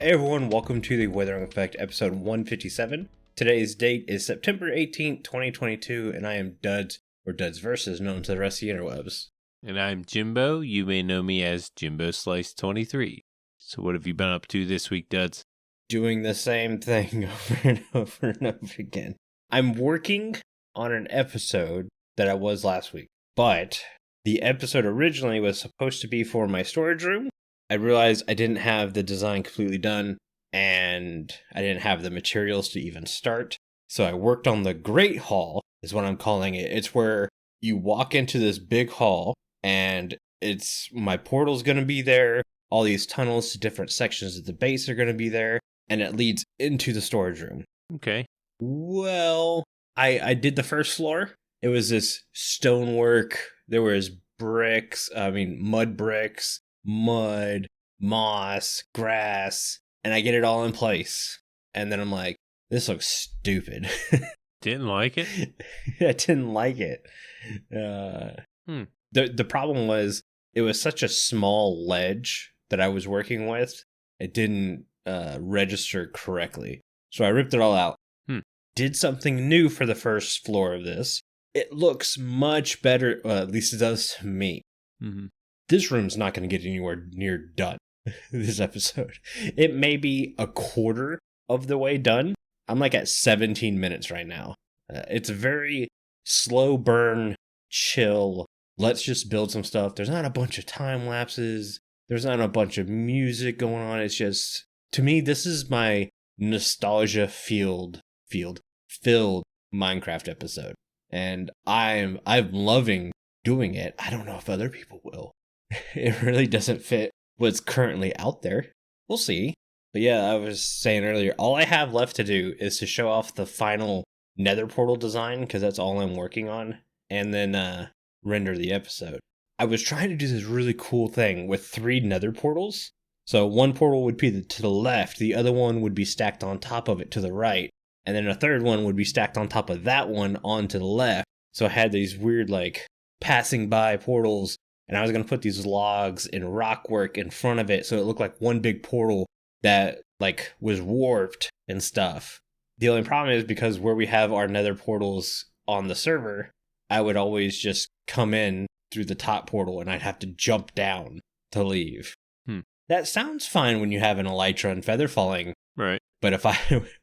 Hey everyone, welcome to the Withering Effect episode 157. Today's date is September 18th, 2022, and I am Duds, or Duds Versus, known to the rest of the interwebs. And I'm Jimbo. You may know me as Jimbo Slice 23. So what have you been up to this week, Duds? Doing the same thing over and over and over again. I'm working on an episode that I was last week, but the episode originally was supposed to be for my storage room. I realized I didn't have the design completely done, and I didn't have the materials to even start. So I worked on the Great Hall, is what I'm calling it. It's where you walk into this big hall, and it's my portal's going to be there. All these tunnels to different sections of the base are going to be there, and it leads into the storage room. Okay. Well, I did the first floor. It was this stonework. There was mud bricks, mud, moss, grass, and I get it all in place. And then I'm like, this looks stupid. Didn't like it? I didn't like it. The problem was it was such a small ledge that I was working with. It didn't register correctly. So I ripped it all out. Did something new for the first floor of this. It looks much better, at least it does to me. Mm-hmm. This room's not going to get anywhere near done this episode. It may be a quarter of the way done. I'm like at 17 minutes right now. It's a very slow burn, chill. Let's just build some stuff. There's not a bunch of time lapses. There's not a bunch of music going on. It's just, to me, this is my nostalgia filled Minecraft episode. And I'm loving doing it. I don't know if other people will. It really doesn't fit what's currently out there. We'll see. But yeah, I was saying earlier, all I have left to do is to show off the final nether portal design, because that's all I'm working on, and then render the episode. I was trying to do this really cool thing with 3 nether portals. So one portal would be to the left, the other one would be stacked on top of it to the right, and then a third one would be stacked on top of that one onto the left. So I had these weird, like, passing by portals, and I was going to put these logs and rock work in front of it so it looked like one big portal that, like, was warped and stuff. The only problem is because where we have our nether portals on the server, I would always just come in through the top portal and I'd have to jump down to leave. That sounds fine when you have an elytra and feather falling. Right. But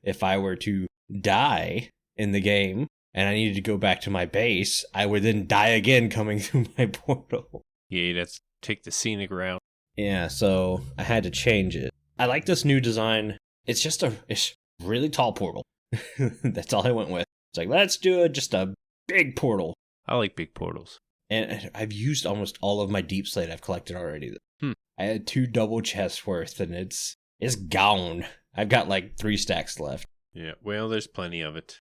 if I were to die in the game and I needed to go back to my base, I would then die again coming through my portal. Yeah, you'd have to take the scenic route. Yeah, so I had to change it. I like this new design. It's just it's really tall portal. That's all I went with. It's like, let's do just a big portal. I like big portals. And I've used almost all of my deep slate I've collected already. I had 2 double chests worth, and it's gone. I've got like 3 stacks left. Yeah, well, there's plenty of it.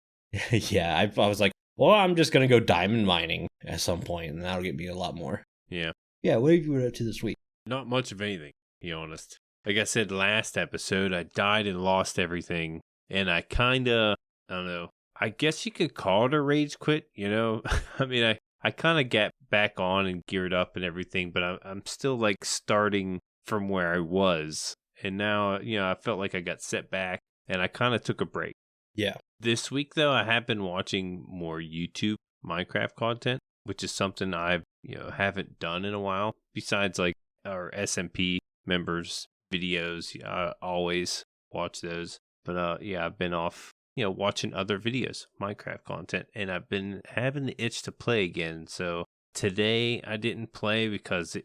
Yeah, I was like, well, I'm just going to go diamond mining at some point, and that'll get me a lot more. Yeah. Yeah, what have you been up to this week? Not much of anything, to be honest. Like I said last episode, I died and lost everything, and I kind of, I don't know, I guess you could call it a rage quit, you know? I mean, I kind of got back on and geared up and everything, but I'm still like starting from where I was. And now, you know, I felt like I got set back and I kind of took a break. Yeah. This week, though, I have been watching more YouTube Minecraft content, which is something I've, haven't done in a while. Besides like our SMP members videos, I always watch those. But yeah, I've been off, watching other videos, Minecraft content, and I've been having the itch to play again. So today I didn't play because,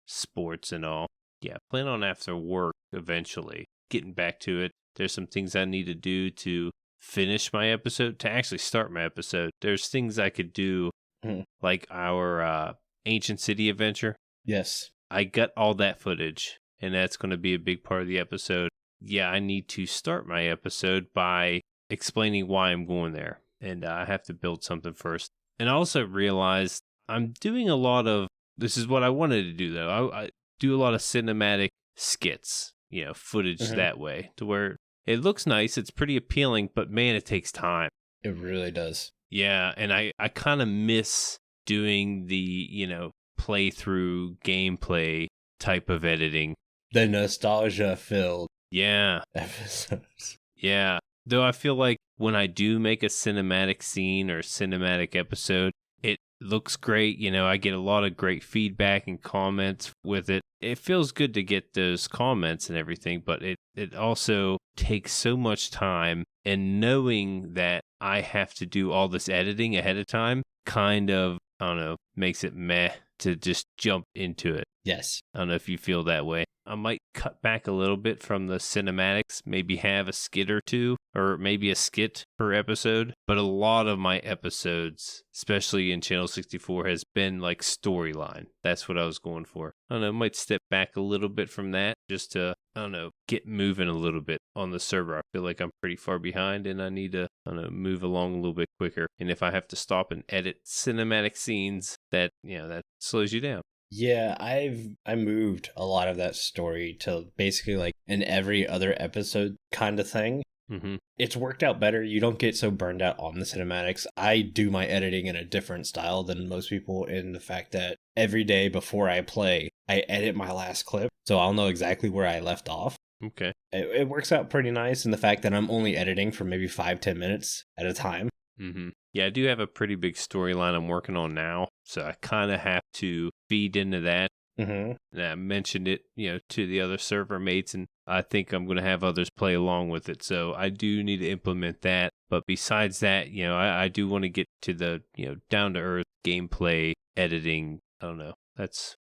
sports and all. Yeah, I plan on after work eventually getting back to it. There's some things I need to do to finish my episode, to actually start my episode. There's things I could do, like our Ancient City adventure. Yes. I got all that footage, and that's going to be a big part of the episode. Yeah, I need to start my episode by explaining why I'm going there, and I have to build something first. And I also realized I'm doing a lot of, this is what I wanted to do though, I do a lot of cinematic skits, footage that way, to where it looks nice, it's pretty appealing, but man, it takes time. It really does. Yeah, and I kind of miss doing the, playthrough gameplay type of editing. The nostalgia filled Yeah. episodes. Yeah. Though I feel like when I do make a cinematic scene or cinematic episode, it looks great. I get a lot of great feedback and comments with it. It feels good to get those comments and everything, but it also takes so much time. And knowing that I have to do all this editing ahead of time kind of, I don't know, makes it meh to just jump into it. Yes. I don't know if you feel that way. I might cut back a little bit from the cinematics, maybe have a skit or two, or maybe a skit per episode. But a lot of my episodes, especially in Channel 64, has been like storyline. That's what I was going for. I don't know, I might step back a little bit from that just to, I don't know, get moving a little bit on the server. I feel like I'm pretty far behind and I need to, I don't know, move along a little bit quicker. And if I have to stop and edit cinematic scenes, that slows you down. Yeah, I moved a lot of that story to basically like an every other episode kind of thing. Mm-hmm. It's worked out better. You don't get so burned out on the cinematics. I do my editing in a different style than most people, in the fact that every day before I play, I edit my last clip, so I'll know exactly where I left off. Okay. It works out pretty nice in the fact that I'm only editing for maybe 5-10 minutes at a time. Mm-hmm. Yeah, I do have a pretty big storyline I'm working on now, so I kind of have to feed into that. Mm-hmm. And I mentioned it, to the other server mates, and I think I'm going to have others play along with it. So I do need to implement that. But besides that, I do want to get to the, down to earth gameplay editing. I don't know.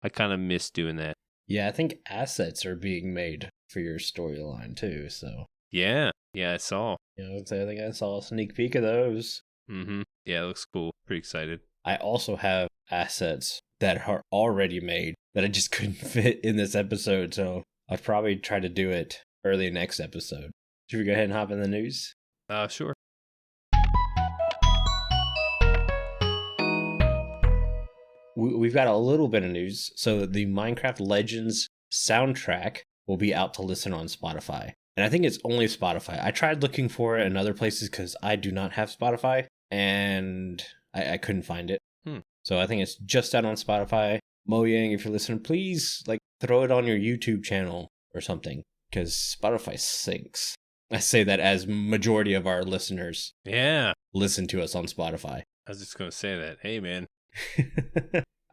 I kind of miss doing that. Yeah, I think assets are being made for your storyline too. So yeah, I saw. I think I saw a sneak peek of those. Mm-hmm. Yeah, it looks cool. Pretty excited. I also have assets that are already made that I just couldn't fit in this episode, so I'll probably try to do it early next episode. Should we go ahead and hop in the news? Sure. We've got a little bit of news. So the Minecraft Legends soundtrack will be out to listen on Spotify. And I think it's only Spotify. I tried looking for it in other places because I do not have Spotify, and I couldn't find it. So I think it's just out on Spotify. Mojang, if you're listening, please throw it on your YouTube channel or something, because Spotify sinks. I say that as majority of our listeners listen to us on Spotify. I was just going to say that. Hey, man.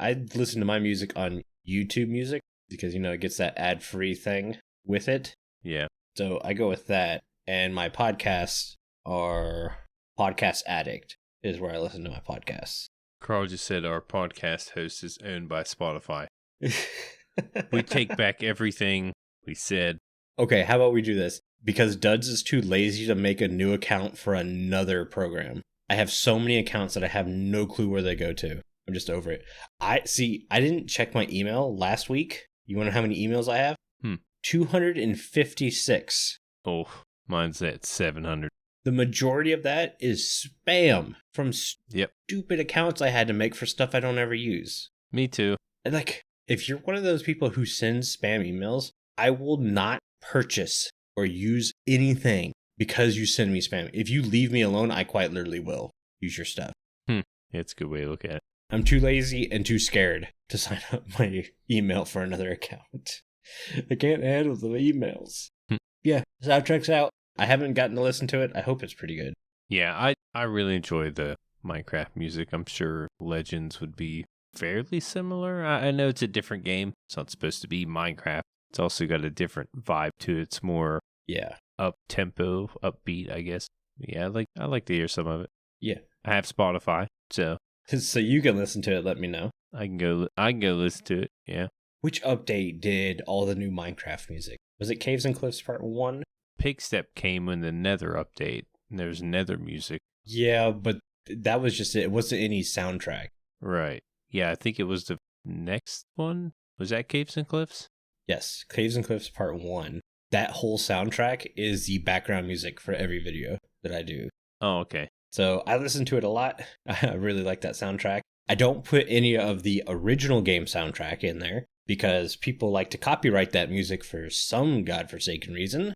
I listen to my music on YouTube Music because, it gets that ad-free thing with it. Yeah. So I go with that. And my podcasts are Podcast Addict is where I listen to my podcasts. Carl just said our podcast host is owned by Spotify. We take back everything we said. Okay, how about we do this? Because Duds is too lazy to make a new account for another program. I have so many accounts that I have no clue where they go to. I'm just over it. I didn't check my email last week. You want to know how many emails I have? 256. Oh, mine's at 700. The majority of that is spam from stupid accounts I had to make for stuff I don't ever use. Me too. And if you're one of those people who sends spam emails, I will not purchase or use anything because you send me spam. If you leave me alone, I quite literally will use your stuff. It's a good way to look at it. I'm too lazy and too scared to sign up my email for another account. I can't handle the emails. Yeah, soundtrack's out. I haven't gotten to listen to it. I hope it's pretty good. Yeah, I really enjoy the Minecraft music. I'm sure Legends would be fairly similar. I know it's a different game. It's not supposed to be Minecraft. It's also got a different vibe to it. It's more up-tempo, upbeat, I guess. Yeah, I like to hear some of it. Yeah. I have Spotify, so you can listen to it. Let me know. I can go listen to it. Yeah. Which update did all the new Minecraft music? Was it Caves and Cliffs Part 1? Pigstep came in the Nether update, and there's Nether music. Yeah, but that was just it. It wasn't any soundtrack. Right. Yeah, I think it was the next one. Was that Caves and Cliffs? Yes, Caves and Cliffs Part 1. That whole soundtrack is the background music for every video that I do. Oh, okay. So I listen to it a lot. I really like that soundtrack. I don't put any of the original game soundtrack in there because people like to copyright that music for some godforsaken reason.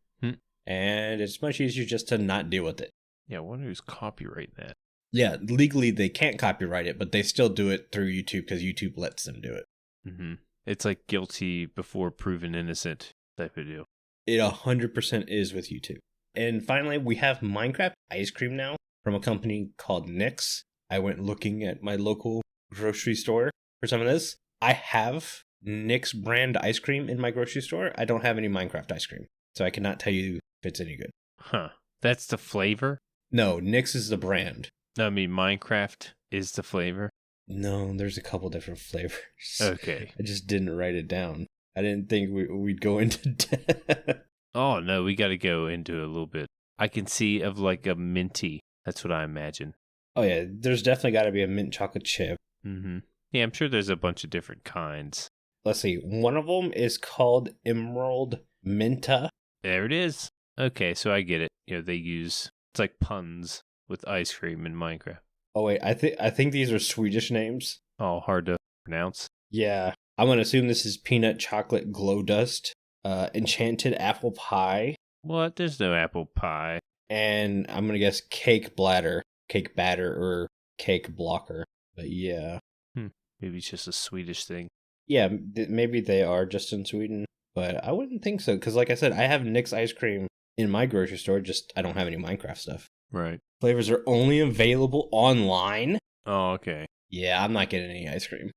And it's much easier just to not deal with it. Yeah, I wonder who's copyrighting that. Yeah, legally they can't copyright it, but they still do it through YouTube because YouTube lets them do it. Mm-hmm. It's like guilty before proven innocent type of deal. It 100% is with YouTube. And finally, we have Minecraft ice cream now from a company called Nick's. I went looking at my local grocery store for some of this. I have Nick's brand ice cream in my grocery store. I don't have any Minecraft ice cream, so I cannot tell you if it's any good. Huh. That's the flavor? No, Nick's is the brand. No, I mean, Minecraft is the flavor? No, there's a couple different flavors. Okay. I just didn't write it down. I didn't think we'd go into depth. Oh, no, we got to go into it a little bit. I can see of like a minty. That's what I imagine. Oh, yeah, there's definitely got to be a mint chocolate chip. Mm-hmm. Yeah, I'm sure there's a bunch of different kinds. Let's see. One of them is called Emerald Minta. There it is. Okay, so I get it. They use, it's like puns with ice cream in Minecraft. Oh, wait, I think these are Swedish names. Oh, hard to pronounce. Yeah, I'm going to assume this is Peanot Choklad Glowdust, Enchanted Apple Pie. What? There's no apple pie. And I'm going to guess cake batter, or cake blocker. But yeah. Maybe it's just a Swedish thing. Yeah, maybe they are just in Sweden, but I wouldn't think so. Because like I said, I have Nick's ice cream in my grocery store, just I don't have any Minecraft stuff. Right. Flavors are only available online. Oh, okay. Yeah, I'm not getting any ice cream.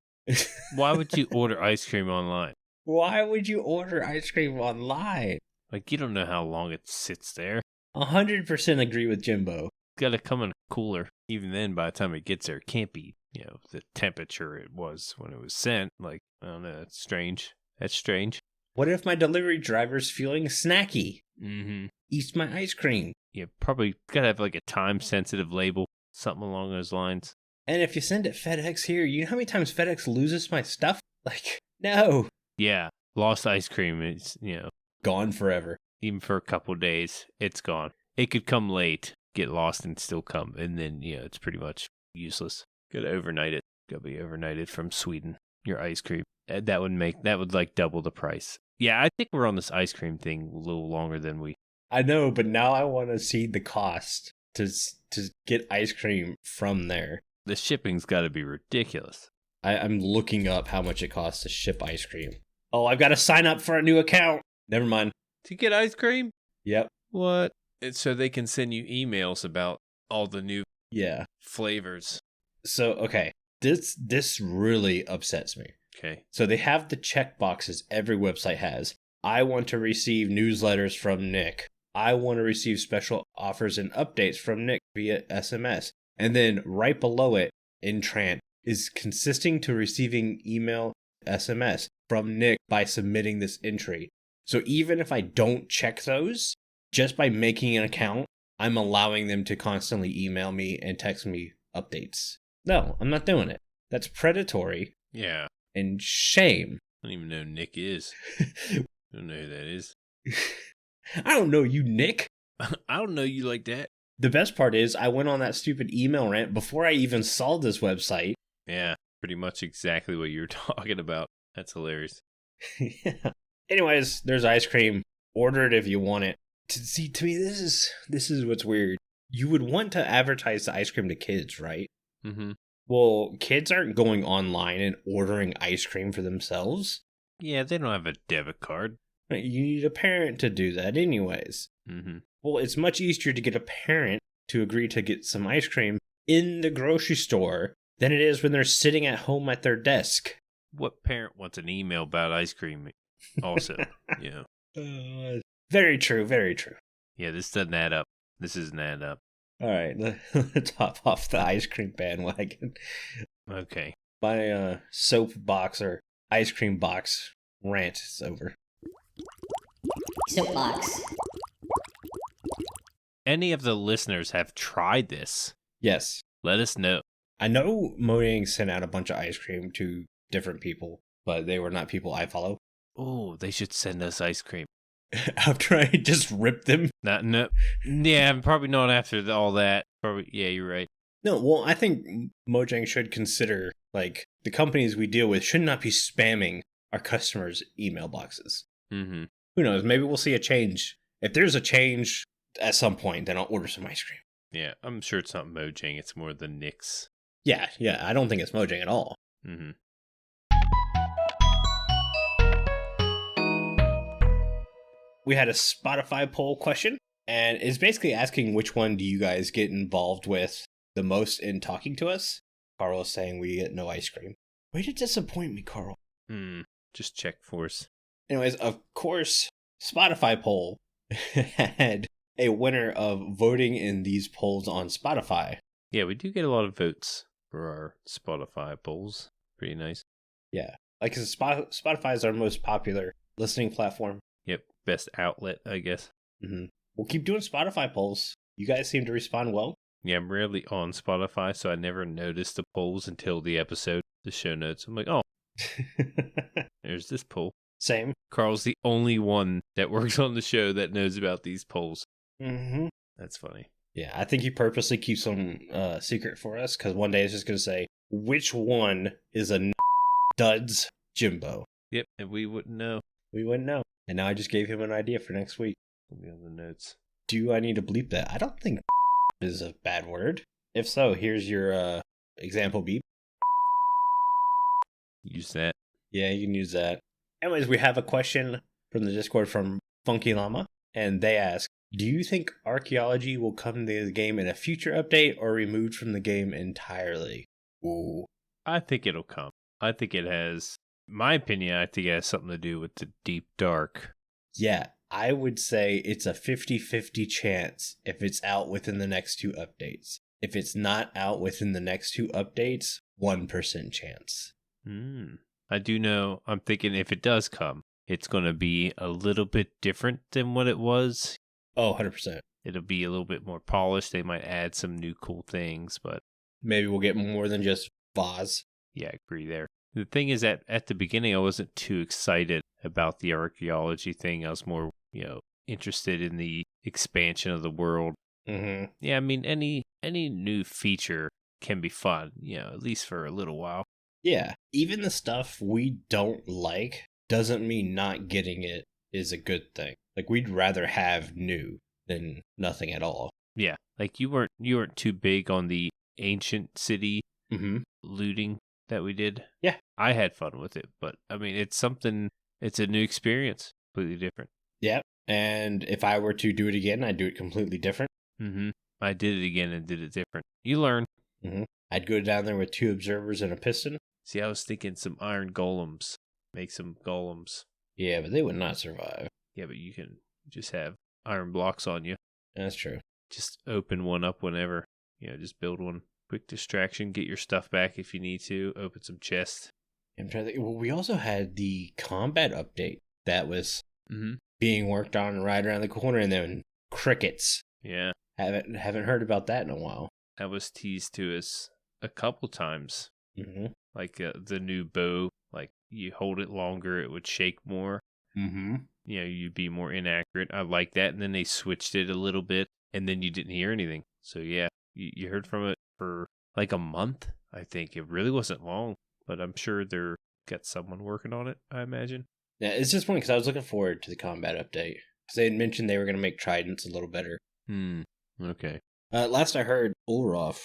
Why would you order ice cream online? Why would you order ice cream online? Like, you don't know how long it sits there. 100% agree with Jimbo. It's got to come in a cooler. Even then, by the time it gets there, it can't be, the temperature it was when it was sent. Like, I don't know. That's strange. That's strange. What if my delivery driver's feeling snacky? Mm-hmm. Eats my ice cream. Yeah, probably got to have like a time-sensitive label. Something along those lines. And if you send it FedEx here, you know how many times FedEx loses my stuff? Like, no. Yeah. Lost ice cream is, gone forever. Even for a couple days, it's gone. It could come late, get lost, and still come. And then, it's pretty much useless. Gotta overnight it. Gotta be overnighted from Sweden. Your ice cream. That would like double the price. Yeah, I think we're on this ice cream thing a little longer than we. I know, but now I want to see the cost to get ice cream from there. The shipping's gotta be ridiculous. I'm looking up how much it costs to ship ice cream. Oh, I've got to sign up for a new account. Never mind. To get ice cream? Yep. What? It's so they can send you emails about all the new flavors. So, okay. This really upsets me. Okay. So they have the check boxes every website has. I want to receive newsletters from Nick. I want to receive special offers and updates from Nick via SMS. And then right below it, Entrant is consisting to receiving email SMS from Nick by submitting this entry. So even if I don't check those, just by making an account, I'm allowing them to constantly email me and text me updates. No, I'm not doing it. That's predatory. Yeah. And shame. I don't even know who Nick is. I don't know who that is. I don't know you, Nick. I don't know you like that. The best part is I went on that stupid email rant before I even saw this website. Yeah, pretty much exactly what you were talking about. That's hilarious. Yeah. Anyways, there's ice cream. Order it if you want it. To me, this is what's weird. You would want to advertise the ice cream to kids, right? Mm-hmm. Well, kids aren't going online and ordering ice cream for themselves. Yeah, they don't have a debit card. You need a parent to do that anyways. Mm-hmm. Well, it's much easier to get a parent to agree to get some ice cream in the grocery store than it is when they're sitting at home at their desk. What parent wants an email about ice cream also? Very true, very true. Yeah, this doesn't add up. This isn't add up. All right, let's hop off the ice cream bandwagon. Okay. My soapbox or ice cream box rant is over. Soapbox. Any of the listeners have tried this? Yes. Let us know. I know Mojang sent out a bunch of ice cream to different people, but they were not people I follow. Oh, they should send us ice cream. After I just ripped them? No. Yeah, probably not after all that. Probably, yeah, you're right. No, well, I think Mojang should consider, like, the companies we deal with should not be spamming our customers' email boxes. Mm-hmm. Who knows? Maybe we'll see a change. If there's a change at some point, then I'll order some ice cream. Yeah, I'm sure it's not Mojang. It's more the Knicks. Yeah, I don't think it's Mojang at all. Mm-hmm. we had a Spotify poll question, and it's basically asking which one do you guys get involved with the most in talking to us. Carl is saying we get no ice cream. Way to disappoint me, Carl. Just check for us. Anyways, of course, Spotify poll had a winner of voting in these polls on Spotify. Yeah, we do get a lot of votes for our Spotify polls. Pretty nice. Yeah, like Spotify is our most popular listening platform. Yep, best outlet, I guess. Mm-hmm. We'll keep doing Spotify polls. You guys seem to respond well. Yeah, I'm rarely on Spotify, so I never noticed the polls until the episode, the show notes. I'm like, oh, there's this poll. Same. Carl's the only one that works on the show that knows about these polls. Mm-hmm. That's funny. Yeah, I think he purposely keeps them secret for us, because one day it's just going to say, which one is a duds Jimbo? Yep, and we wouldn't know. We wouldn't know. And now I just gave him an idea for next week. It'll be on the notes. Do I need to bleep that? I don't think is a bad word. If so, here's your example beep. Use that. Yeah, you can use that. Anyways, we have a question from the Discord from Funkyllama, and they ask, do you think archaeology will come to the game in a future update or removed from the game entirely? Ooh. I think it'll come. I think it has, in my opinion, I think it has something to do with the deep dark. Yeah, I would say it's a 50-50 chance if it's out within the next 2 updates. If it's not out within the next 2 updates, 1% chance. I do know, I'm thinking if it does come, it's going to be a little bit different than what it was. Oh, 100%. It'll be a little bit more polished. They might add some new cool things, but maybe we'll get more than just vase. Yeah, I agree there. The thing is that at the beginning, I wasn't too excited about the archaeology thing. I was more, interested in the expansion of the world. Mm-hmm. Yeah, I mean, any new feature can be fun, at least for a little while. Yeah, even the stuff we don't like doesn't mean not getting it is a good thing. Like, we'd rather have new than nothing at all. Yeah, like you weren't too big on the ancient city looting that we did. Yeah. I had fun with it, but I mean, it's a new experience, completely different. Yeah, and if I were to do it again, I'd do it completely different. I did it again and did it different. You learn. I'd go down there with 2 observers and a piston. See, I was thinking some iron golems. Make some golems. Yeah, but they would not survive. Yeah, but you can just have iron blocks on you. That's true. Just open one up whenever. Just build one. Quick distraction. Get your stuff back if you need to. Open some chests. I'm trying to think. Well, we also had the combat update that was being worked on right around the corner, and then crickets. Yeah. Haven't heard about that in a while. That was teased to us a couple times. Like the new bow, like you hold it longer, it would shake more. You'd be more inaccurate. I like that. And then they switched it a little bit, and then you didn't hear anything. So yeah, you heard from it for like a month, I think. It really wasn't long, but I'm sure they're got someone working on it, I imagine. Yeah, it's just funny because I was looking forward to the combat update. Because they had mentioned they were going to make tridents a little better. Okay. Last I heard, Ulroth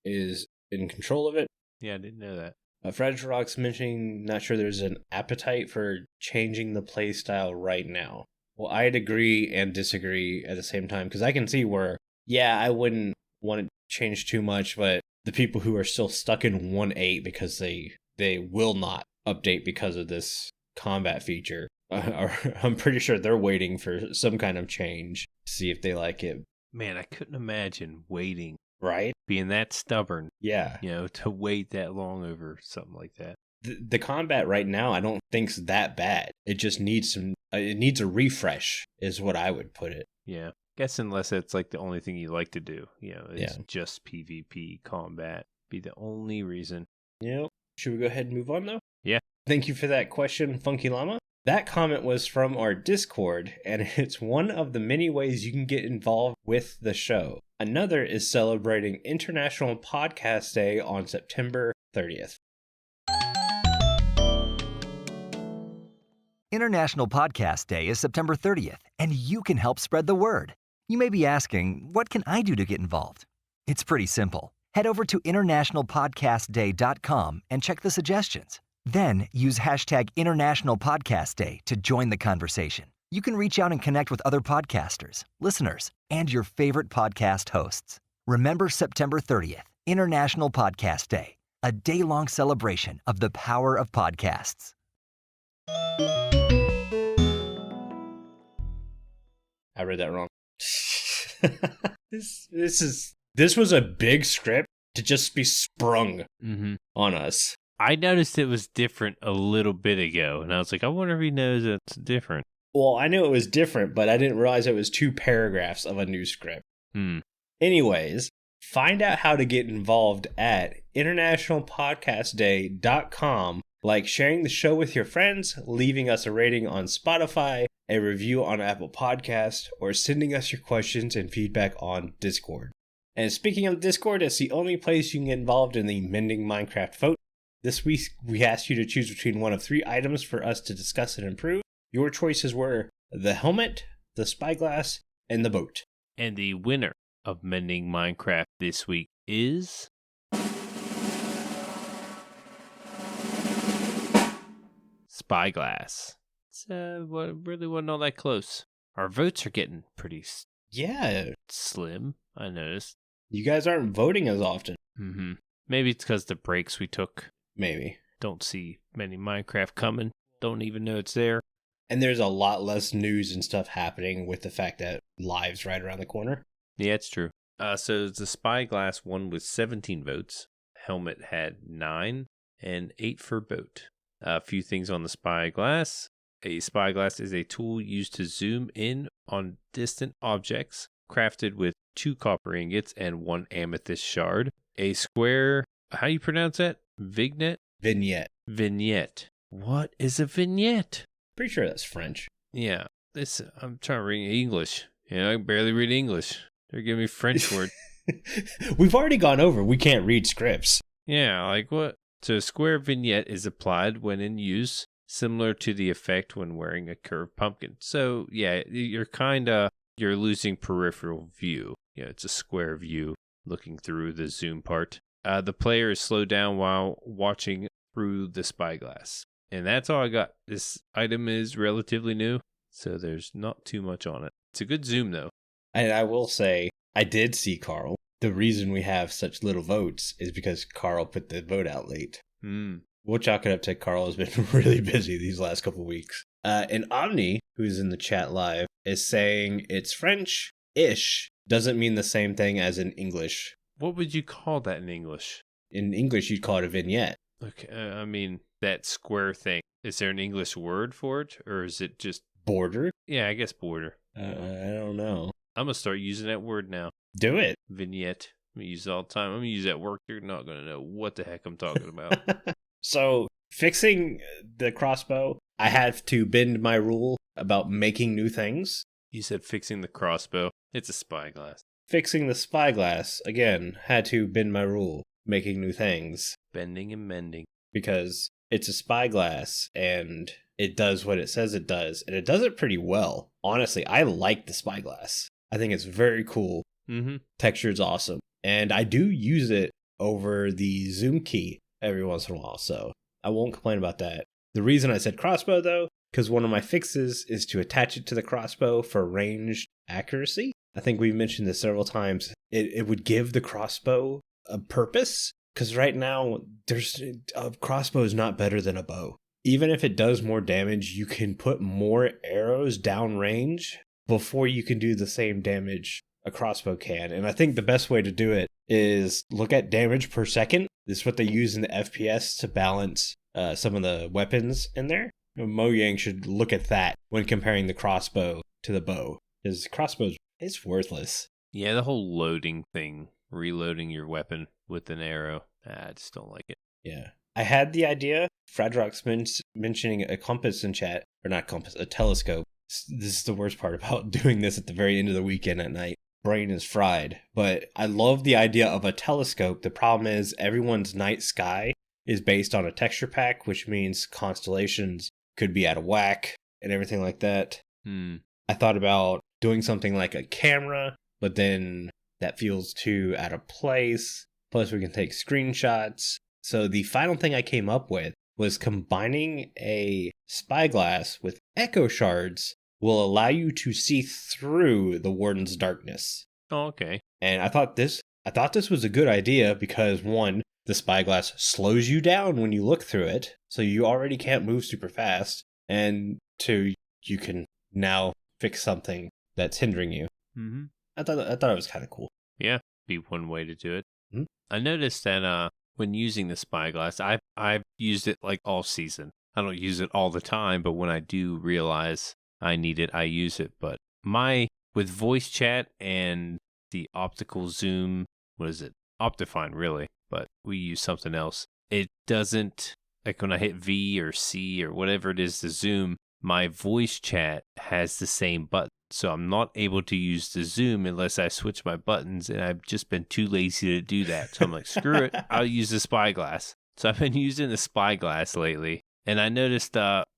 is in control of it. Yeah, I didn't know that. FragileRock's mentioning, not sure there's an appetite for changing the playstyle right now. Well, I'd agree and disagree at the same time, because I can see where, yeah, I wouldn't want to change too much, but the people who are still stuck in 1.8 because they will not update because of this combat feature, I'm pretty sure they're waiting for some kind of change to see if they like it. Man, I couldn't imagine waiting. Right? Being that stubborn. Yeah. To wait that long over something like that. The combat right now, I don't think's that bad. It just needs it needs a refresh, is what I would put it. Yeah. Guess unless it's like the only thing you like to do. It's just PvP combat. Be the only reason. Yep. Should we go ahead and move on, though? Yeah. Thank you for that question, Funkyllama. That comment was from our Discord, and it's one of the many ways you can get involved with the show. Another is celebrating International Podcast Day on September 30th. International Podcast Day is September 30th, and you can help spread the word. You may be asking, what can I do to get involved? It's pretty simple. Head over to internationalpodcastday.com and check the suggestions. Then use hashtag International Podcast Day to join the conversation. You can reach out and connect with other podcasters, listeners, and your favorite podcast hosts. Remember September 30th, International Podcast Day, a day-long celebration of the power of podcasts. I read that wrong. This was a big script to just be sprung on us. I noticed it was different a little bit ago, and I was like, I wonder if he knows it's different. Well, I knew it was different, but I didn't realize it was 2 paragraphs of a new script. Anyways, find out how to get involved at internationalpodcastday.com, like sharing the show with your friends, leaving us a rating on Spotify, a review on Apple Podcast, or sending us your questions and feedback on Discord. And speaking of Discord, it's the only place you can get involved in the Mending Minecraft vote. This week, we asked you to choose between one of 3 items for us to discuss and improve. Your choices were the helmet, the spyglass, and the boat. And the winner of Mending Minecraft this week is... Spyglass. It's really wasn't all that close. Our votes are getting pretty slim, I noticed. You guys aren't voting as often. Maybe it's because the breaks we took. Maybe. Don't see many Minecraft coming. Don't even know it's there. And there's a lot less news and stuff happening with the fact that live's right around the corner. Yeah, it's true. So the Spyglass won with 17 votes. Helmet had 9 and 8 for boat. A few things on the Spyglass. A spyglass is a tool used to zoom in on distant objects, crafted with 2 copper ingots and 1 amethyst shard. A square, how do you pronounce that? Vignette? Vignette. What is a vignette? Pretty sure that's French. Yeah, I'm trying to read English. I can barely read English. They're giving me French word. We've already gone over. We can't read scripts. Yeah, like what? So a square vignette is applied when in use, similar to the effect when wearing a curved pumpkin. So yeah, you're losing peripheral view. It's a square view looking through the zoom part. The player is slowed down while watching through the spyglass. And that's all I got. This item is relatively new, so there's not too much on it. It's a good zoom, though. And I will say, I did see Carl. The reason we have such little votes is because Carl put the vote out late. We'll chalk it up to Carl has been really busy these last couple weeks. And Aubni, who's in the chat live, is saying it's French-ish. Doesn't mean the same thing as in English. What would you call that in English? In English, you'd call it a vignette. Okay, I mean, that square thing. Is there an English word for it, or is it just... Border? Yeah, I guess border. I don't know. I'm going to start using that word now. Do it. Vignette. I'm going to use it all the time. I'm going to use it at work. You're not going to know what the heck I'm talking about. So, fixing the crossbow, I have to bend my rule about making new things. You said fixing the crossbow. It's a spyglass. Fixing the spyglass, again, had to bend my rule, making new things. Bending and mending. Because it's a spyglass, and it does what it says it does, and it does it pretty well. Honestly, I like the spyglass. I think it's very cool. Texture's awesome. And I do use it over the zoom key every once in a while, so I won't complain about that. The reason I said crossbow, though, because one of my fixes is to attach it to the crossbow for ranged accuracy. I think we've mentioned this several times. It would give the crossbow a purpose, because right now, a crossbow is not better than a bow. Even if it does more damage, you can put more arrows downrange before you can do the same damage a crossbow can. And I think the best way to do it is look at damage per second. This is what they use in the FPS to balance some of the weapons in there. Mojang should look at that when comparing the crossbow to the bow, because crossbows, it's worthless. Yeah, the whole loading thing, reloading your weapon with an arrow, I just don't like it. Yeah. I had the idea, FragileRock's mentioning a compass in chat, or not compass, a telescope. This is the worst part about doing this at the very end of the weekend at night. Brain is fried. But I love the idea of a telescope. The problem is everyone's night sky is based on a texture pack, which means constellations could be out of whack and everything like that. I thought about doing something like a camera, but then that feels too out of place. Plus we can take screenshots. So the final thing I came up with was combining a spyglass with echo shards will allow you to see through the warden's darkness. Oh, okay. And I thought this was a good idea because, one, the spyglass slows you down when you look through it, so you already can't move super fast. And two, you can now fix something that's hindering you. Mm-hmm. I thought it was kind of cool. Yeah, be one way to do it. Hmm? I noticed that when using the spyglass, I've used it like all season. I don't use it all the time, but when I do realize I need it, I use it. But with voice chat and the optical zoom, what is it? Optifine, really, but we use something else. It doesn't, like when I hit V or C or whatever it is to zoom, my voice chat has the same button. So I'm not able to use the zoom unless I switch my buttons, and I've just been too lazy to do that. So I'm like, screw it, I'll use the spyglass. So I've been using the spyglass lately, and I noticed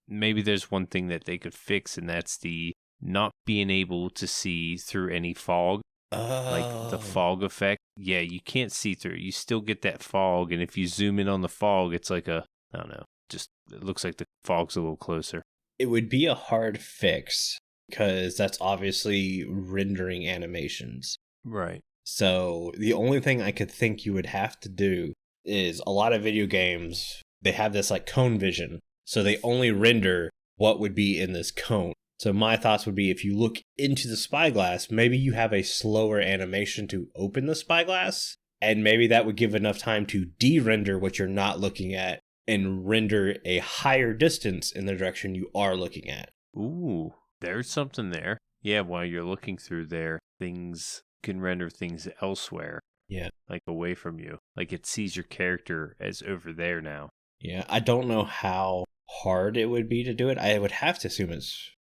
maybe there's one thing that they could fix, and that's the not being able to see through any fog. Like the fog effect. Yeah, you can't see through it. You still get that fog, and if you zoom in on the fog, it's like I don't know, just it looks like the fog's a little closer. It would be a hard fix because that's obviously rendering animations. Right. So the only thing I could think you would have to do is a lot of video games, they have this like cone vision. So they only render what would be in this cone. So my thoughts would be if you look into the spyglass, maybe you have a slower animation to open the spyglass, and maybe that would give enough time to de-render what you're not looking at and render a higher distance in the direction you are looking at. Ooh, there's something there. Yeah, while you're looking through there, things can render things elsewhere. Yeah. Like away from you. Like it sees your character as over there now. Yeah, I don't know how hard it would be to do it. I would have to assume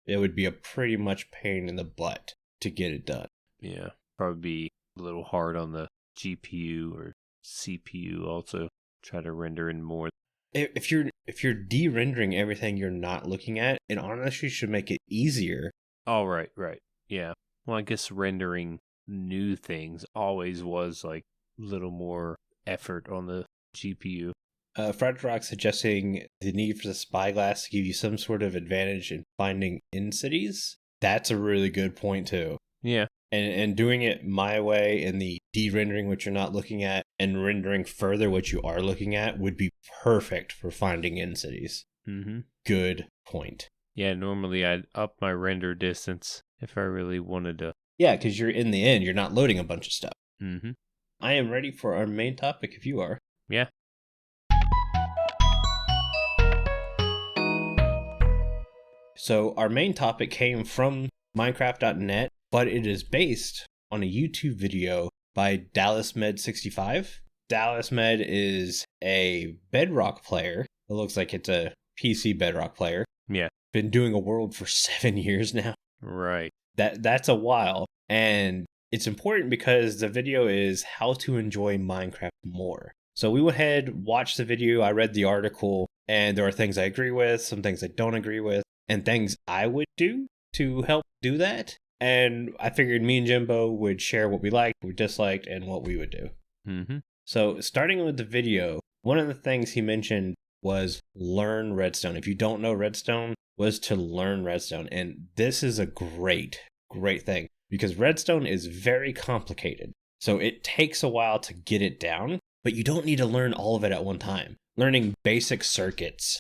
it would be a pretty much pain in the butt to get it done. Yeah, probably be a little hard on the GPU or CPU also. Try to render in more. If you're de-rendering everything you're not looking at, it honestly should make it easier. Oh, right. Yeah. Well, I guess rendering new things always was like a little more effort on the GPU. FragileRock suggesting the need for the spyglass to give you some sort of advantage in finding in cities. That's a really good point too. Yeah. And doing it my way in the de-rendering what you're not looking at and rendering further what you are looking at would be perfect for finding in cities. Mm-hmm. Good point. Yeah, normally I'd up my render distance if I really wanted to. Yeah, because you're in the end, you're not loading a bunch of stuff. Mm-hmm. I am ready for our main topic if you are. Yeah. So our main topic came from Minecraft.net, but it is based on a YouTube video by DallasMed65. DallasMed is a Bedrock player. It looks like it's a PC Bedrock player. Yeah. Been doing a world for 7 years now. Right. That's a while. And it's important because the video is how to enjoy Minecraft more. So we went ahead, watched the video, I read the article, and there are things I agree with, some things I don't agree with, and things I would do to help do that. And I figured me and Jimbo would share what we liked, what we disliked, and what we would do. Mm-hmm. So starting with the video, one of the things he mentioned was learn redstone. If you don't know redstone, was to learn redstone. And this is a great thing because redstone is very complicated. So it takes a while to get it down, but you don't need to learn all of it at one time. Learning basic circuits,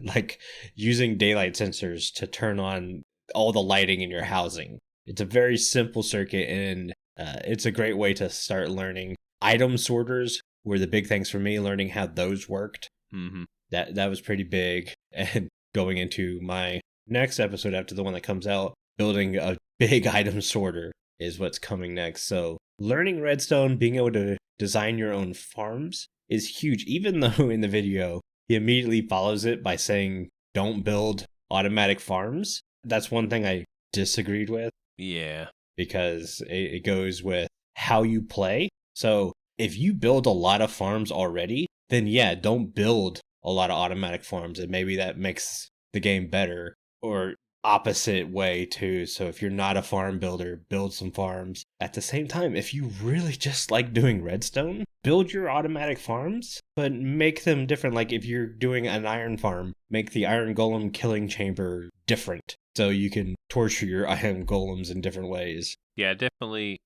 like using daylight sensors to turn on all the lighting in your housing. It's a very simple circuit, and it's a great way to start learning. Item sorters were the big things for me, learning how those worked. Mm-hmm. That was pretty big. And going into my next episode after the one that comes out, building a big item sorter is what's coming next. So learning redstone, being able to design your own farms is huge. Even though in the video, he immediately follows it by saying, don't build automatic farms. That's one thing I disagreed with. Yeah. Because it goes with how you play. So if you build a lot of farms already, then yeah, don't build a lot of automatic farms, and maybe that makes the game better. Or opposite way too. So if you're not a farm builder, build some farms. At the same time, if you really just like doing redstone, build your automatic farms, but make them different. Like if you're doing an iron farm, make the iron golem killing chamber different. so you can torture your iron golems in different ways. Yeah, I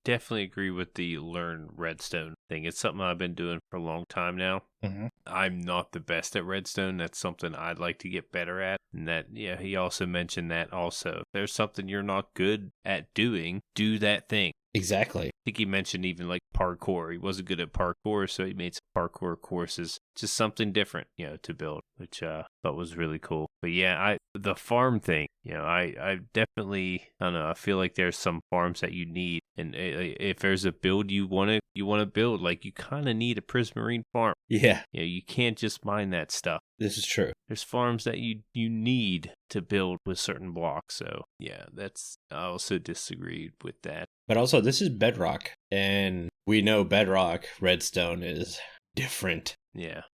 definitely agree with the learn redstone thing. It's something I've been doing for a long time now. Mm-hmm. I'm not the best at redstone. That's something I'd like to get better at. And that, yeah, he also mentioned that also. If there's something you're not good at doing, do that thing. Exactly. I think he mentioned even like parkour. He wasn't good at parkour, so he made some parkour courses. Just something different, to build, which I thought was really cool. But yeah, the farm thing, I definitely, I don't know, I feel like there's some farms that you need. And if there's a build you want to build, like you kind of need a prismarine farm. Yeah. You can't just mine that stuff. This is true. There's farms that you need to build with certain blocks. So yeah, I also disagreed with that. But also, this is Bedrock, and we know Bedrock redstone is different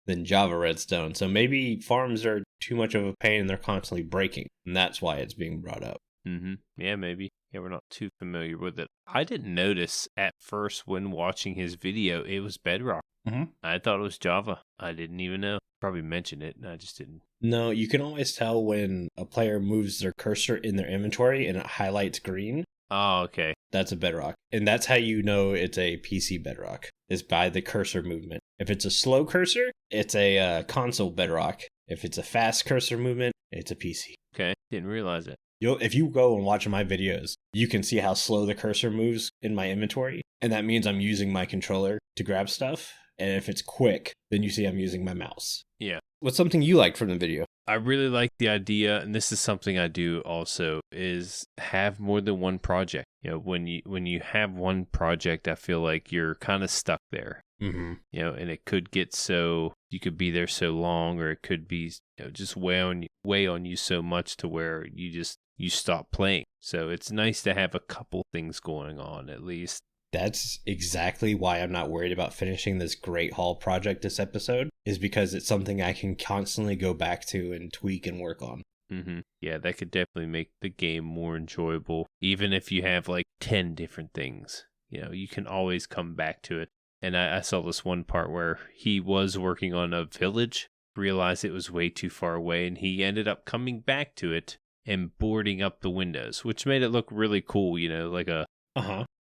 than Java redstone. So maybe farms are too much of a pain and they're constantly breaking, and that's why it's being brought up. Mm-hmm. Yeah, maybe. Yeah, we're not too familiar with it. I didn't notice at first when watching his video it was Bedrock. Mm-hmm. I thought it was Java. I didn't even know. Probably mentioned it, and I just didn't. No, you can always tell when a player moves their cursor in their inventory and it highlights green. Oh, okay. That's a Bedrock. And that's how you know it's a PC Bedrock, is by the cursor movement. If it's a slow cursor, it's a console Bedrock. If it's a fast cursor movement, it's a PC. Okay, didn't realize it. If you go and watch my videos, you can see how slow the cursor moves in my inventory. And that means I'm using my controller to grab stuff. And if it's quick, then you see I'm using my mouse. Yeah. What's something you liked from the video? I really like the idea, and this is something I do also, is have more than one project. When you have one project, I feel like you're kind of stuck there. Mm-hmm. And it could get so, you could be there so long, or it could be just weigh on you so much to where you stop playing. So it's nice to have a couple things going on at least. That's exactly why I'm not worried about finishing this Great Hall project this episode, is because it's something I can constantly go back to and tweak and work on. Mm-hmm. Yeah, that could definitely make the game more enjoyable. Even if you have like 10 different things, you can always come back to it. And I saw this one part where he was working on a village, realized it was way too far away, and he ended up coming back to it and boarding up the windows, which made it look really cool, like a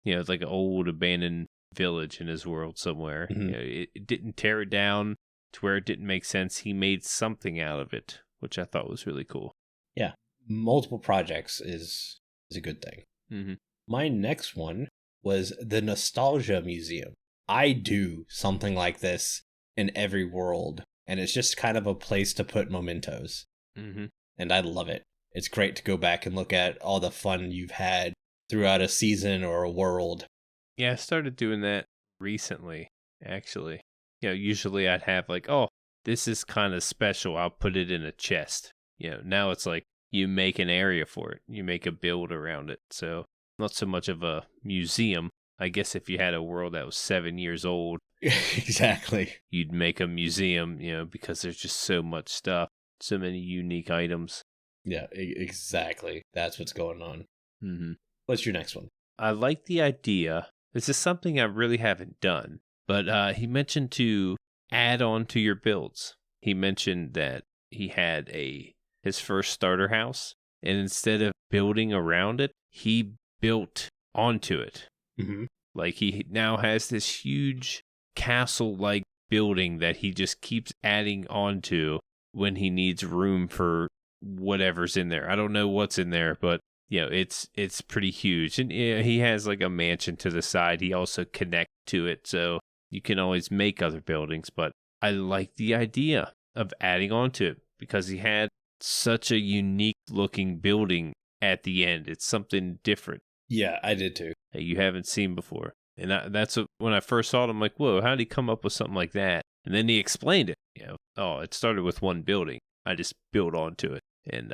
it's like an old abandoned village in his world somewhere. Mm-hmm. It didn't tear it down to where it didn't make sense. He made something out of it, which I thought was really cool. Yeah, multiple projects is a good thing. Mm-hmm. My next one was the Nostalgia Museum. I do something like this in every world, and it's just kind of a place to put mementos. Mm-hmm. And I love it. It's great to go back and look at all the fun you've had throughout a season or a world. Yeah, I started doing that recently, actually. Usually I'd have like, oh, this is kind of special. I'll put it in a chest. Now it's like you make an area for it. You make a build around it. So not so much of a museum. I guess if you had a world that was 7 years old. Exactly. You'd make a museum, because there's just so much stuff. So many unique items. Yeah, exactly. That's what's going on. Mm-hmm. What's your next one? I like the idea. This is something I really haven't done, but he mentioned to add on to your builds. He mentioned that he had his first starter house, and instead of building around it, he built onto it. Mm-hmm. Like he now has this huge castle-like building that he just keeps adding onto when he needs room for whatever's in there. I don't know what's in there, but it's pretty huge. And he has like a mansion to the side. He also connects to it, so you can always make other buildings. But I like the idea of adding on to it because he had such a unique looking building at the end. It's something different. Yeah, I did too. That you haven't seen before. And that's when I first saw it, I'm like, whoa, how did he come up with something like that? And then he explained it. It started with one building. I just built onto it. And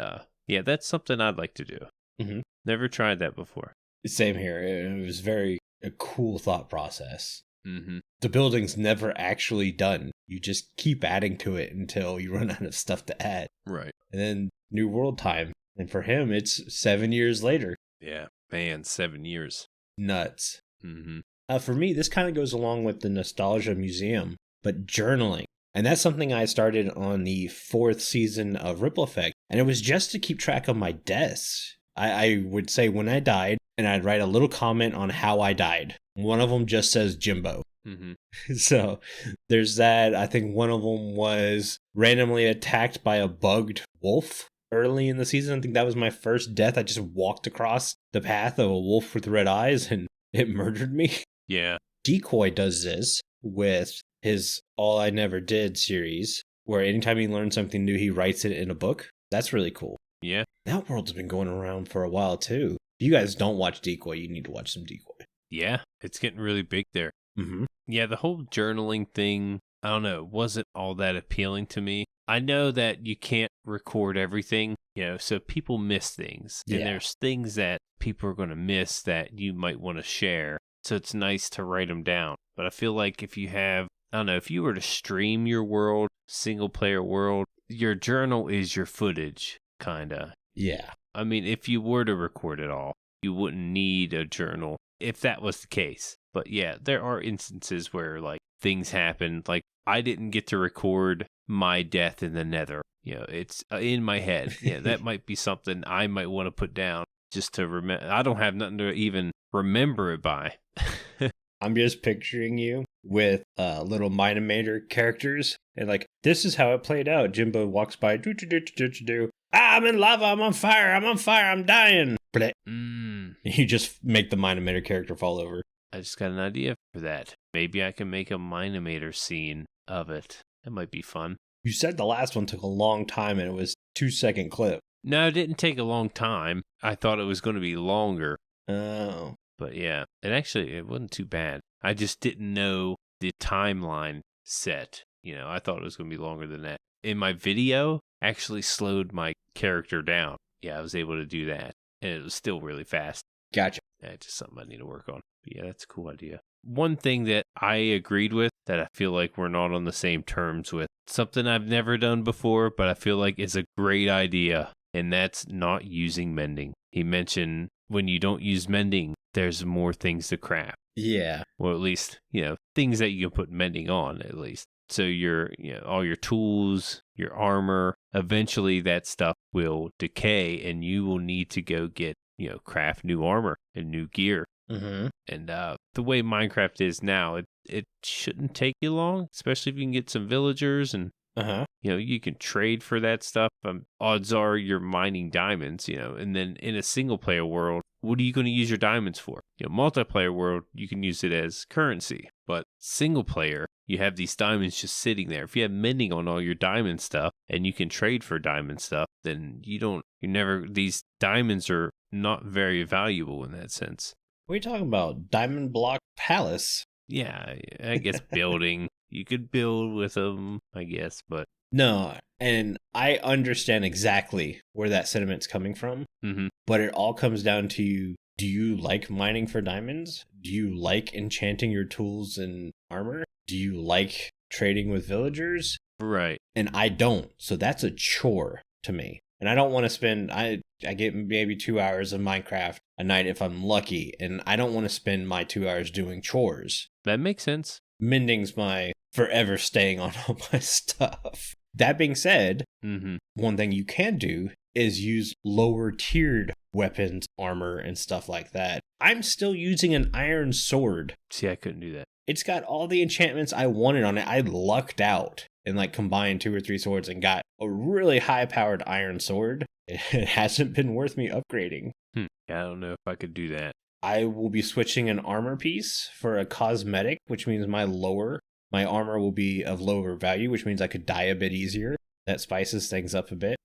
that's something I'd like to do. Mm-hmm. Never tried that before. Same here. It was a cool thought process. Mm-hmm. The building's never actually done. You just keep adding to it until you run out of stuff to add. Right. And then New World time. And for him, it's 7 years later. Yeah. Man, 7 years. Nuts. Mm-hmm. For me, this kind of goes along with the Nostalgia Museum, but journaling. And that's something I started on the 4th season of Ripple Effect. And it was just to keep track of my deaths. I would say when I died, and I'd write a little comment on how I died. One of them just says Jimbo. Mm-hmm. So there's that. I think one of them was randomly attacked by a bugged wolf early in the season. I think that was my first death. I just walked across the path of a wolf with red eyes and it murdered me. Yeah. Decoy does this with his All I Never Did series, where anytime he learns something new, he writes it in a book. That's really cool. Yeah. That world's been going around for a while, too. If you guys don't watch Decoy, you need to watch some Decoy. Yeah. It's getting really big there. Mm-hmm. Yeah, the whole journaling thing, I don't know, wasn't all that appealing to me. I know that you can't record everything, so people miss things. And there's things that people are going to miss that you might want to share. So it's nice to write them down. But I feel like if you have, I don't know, if you were to stream your world, single player world, your journal is your footage, kind of. Yeah. I mean, if you were to record it all, you wouldn't need a journal if that was the case. But yeah, there are instances where like things happen. Like I didn't get to record my death in the Nether. It's in my head. Yeah, that might be something I might want to put down just to remember. I don't have nothing to even remember it by. I'm just picturing you with little Minimator characters. And like, this is how it played out. Jimbo walks by. I'm in lava. I'm on fire. I'm dying. You just make the Minimator character fall over. I just got an idea for that. Maybe I can make a Minimator scene of it. That might be fun. You said the last one took a long time and it was 2-second clip. No, it didn't take a long time. I thought it was going to be longer. Oh. But yeah, it wasn't too bad. I just didn't know the timeline set. I thought it was going to be longer than that. In my video, I actually slowed my character down. Yeah, I was able to do that. And it was still really fast. Gotcha. That's just something I need to work on. But yeah, that's a cool idea. One thing that I agreed with that I feel like we're not on the same terms with, something I've never done before, but I feel like is a great idea, and that's not using mending. He mentioned when you don't use mending, there's more things to craft. Yeah. Well, at least, things that you can put mending on, at least. So all your tools, your armor, eventually that stuff will decay and you will need to go get, craft new armor and new gear. Mm-hmm. And the way Minecraft is now, it shouldn't take you long, especially if you can get some villagers and, you can trade for that stuff. Odds are you're mining diamonds, and then in a single player world, what are you going to use your diamonds for? Multiplayer world, you can use it as currency, but single player, you have these diamonds just sitting there. If you have mending on all your diamond stuff and you can trade for diamond stuff, then these diamonds are not very valuable in that sense. What are you talking about? Diamond Block Palace? Yeah, I guess building. You could build with them, I guess, but... No, and I understand exactly where that sentiment's coming from, but it all comes down to, do you like mining for diamonds? Do you like enchanting your tools and armor? Do you like trading with villagers? Right. And I don't, so that's a chore to me. And I don't want to spend, I get maybe 2 hours of Minecraft a night if I'm lucky, and I don't want to spend my 2 hours doing chores. That makes sense. Mending's my forever staying on all my stuff. That being said, one thing you can do is use lower tiered weapons, armor, and stuff like that. I'm still using an iron sword. See, I couldn't do that. It's got all the enchantments I wanted on it. I lucked out and combined 2 or 3 swords and got a really high powered iron sword. It hasn't been worth me upgrading. I don't know if I could do that. I will be switching an armor piece for a cosmetic, which means my armor will be of lower value, which means I could die a bit easier. That spices things up a bit.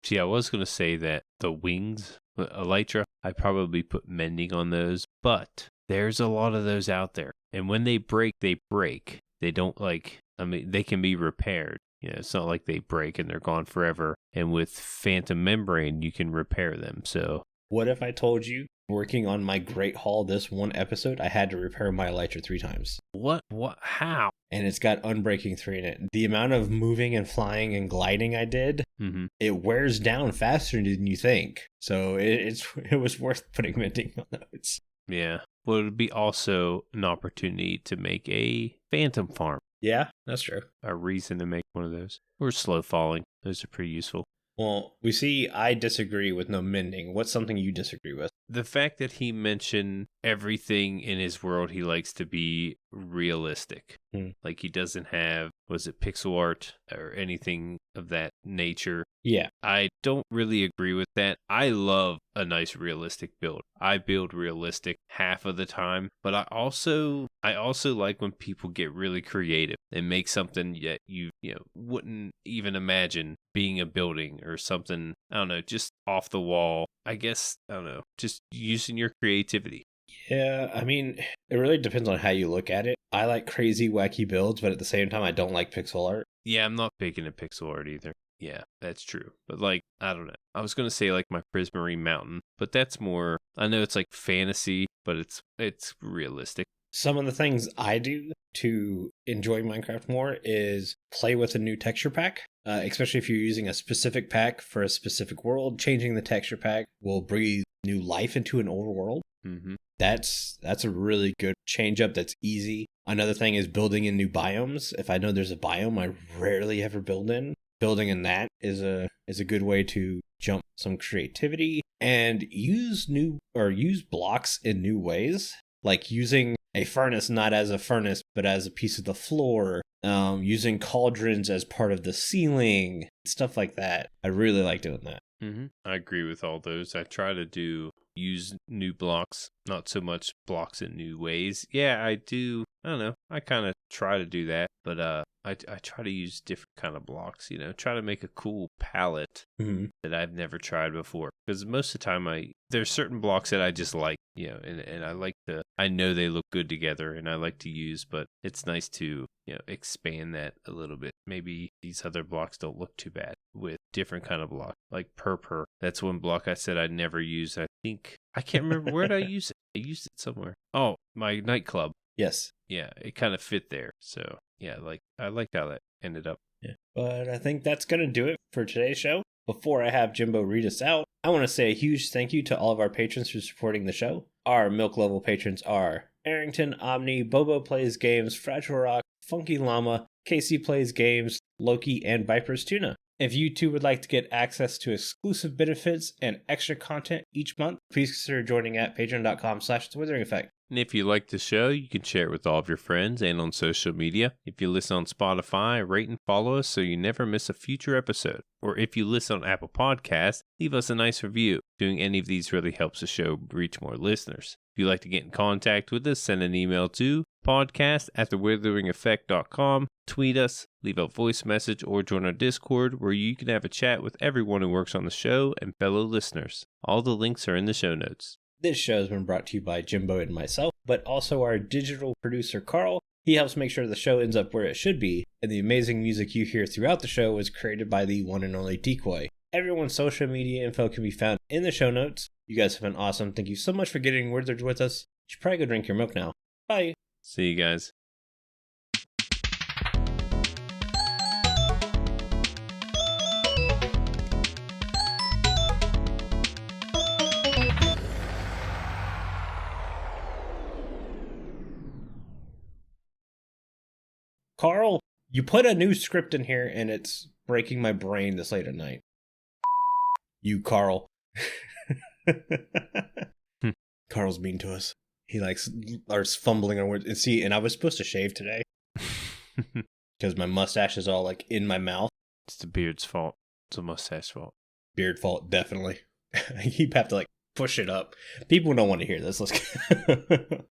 See, I was going to say that the wings, elytra, I probably put mending on those, but there's a lot of those out there. And when they break, they break. They don't they can be repaired. It's not like they break and they're gone forever. And with Phantom Membrane, you can repair them. So what if I told you, working on my Great Hall this one episode, I had to repair my elytra 3 times? What? How? And it's got Unbreaking 3 in it. The amount of moving and flying and gliding I did, it wears down faster than you think. So it was worth putting mending on those. Yeah. Well, it would be also an opportunity to make a phantom farm. Yeah, that's true. A reason to make one of those. Or slow falling. Those are pretty useful. Well, we see I disagree with no mending. What's something you disagree with? The fact that he mentioned everything in his world he likes to be realistic. Like he doesn't have, was it pixel art or anything of that nature? Yeah. I don't really agree with that. I love a nice realistic build. I build realistic half of the time, but I also like when people get really creative and make something that you wouldn't even imagine being a building or something, I don't know, just off the wall. I guess, I don't know, just using your creativity. Yeah, I mean, it really depends on how you look at it. I like crazy, wacky builds, but at the same time, I don't like pixel art. Yeah, I'm not big into pixel art either. Yeah, that's true. But like, I don't know. I was going to say like my Prismarine Mountain, but that's more, I know it's like fantasy, but it's realistic. Some of the things I do to enjoy Minecraft more is play with a new texture pack, especially if you're using a specific pack for a specific world. Changing the texture pack will breathe new life into an old world. Mm-hmm. That's a really good change up that's easy. Another thing is building in new biomes. If I know there's a biome I rarely ever build in, building in that is a good way to jump some creativity and use blocks in new ways, like using a furnace not as a furnace but as a piece of the floor, using cauldrons as part of the ceiling, stuff like that. I really like doing that. Mm-hmm. I agree with all those. I try to use new blocks, not so much blocks in new ways. Yeah, I do. I don't know. I kind of try to do that, but I try to use different kind of blocks, try to make a cool palette that I've never tried before. Because most of the time there's certain blocks that I just like, and I like I know they look good together and I like to use, but it's nice to, expand that a little bit. Maybe these other blocks don't look too bad with different kind of block, like purple. That's one block I said I'd never use. I can't remember where did I use it. I used it somewhere. Oh, my nightclub. Yes. Yeah, it kind of fit there. So yeah, I like how that ended up. Yeah. But I think that's going to do it for today's show. Before I have Jimbo read us out, I want to say a huge thank you to all of our patrons for supporting the show. Our milk level patrons are Aerington, Aubni, BoboPlaysGames, FragileRock, Funkyllama, KCPlaysGames, Loki, and viperoustuna. If you too would like to get access to exclusive benefits and extra content each month, please consider joining at patreon.com/thewithering effect. And if you like the show, you can share it with all of your friends and on social media. If you listen on Spotify, rate and follow us so you never miss a future episode. Or if you listen on Apple Podcasts, leave us a nice review. Doing any of these really helps the show reach more listeners. If you'd like to get in contact with us, send an email to podcast@thewitheringeffect.com, tweet us, leave a voice message, or join our Discord where you can have a chat with everyone who works on the show and fellow listeners. All the links are in the show notes. This show has been brought to you by Jimbo and myself, but also our digital producer, Carl. He helps make sure the show ends up where it should be, and the amazing music you hear throughout the show was created by the one and only Decoy. Everyone's social media info can be found in the show notes. You guys have been awesome. Thank you so much for getting Withers with us. You should probably go drink your milk now. Bye. See you guys. Carl, you put a new script in here and it's breaking my brain this late at night. You, Carl. Carl's mean to us. He starts fumbling on words. And I was supposed to shave today because my mustache is all in my mouth. It's the beard's fault. It's a mustache fault. Beard fault, definitely. You have to push it up. People don't want to hear this. Let's go.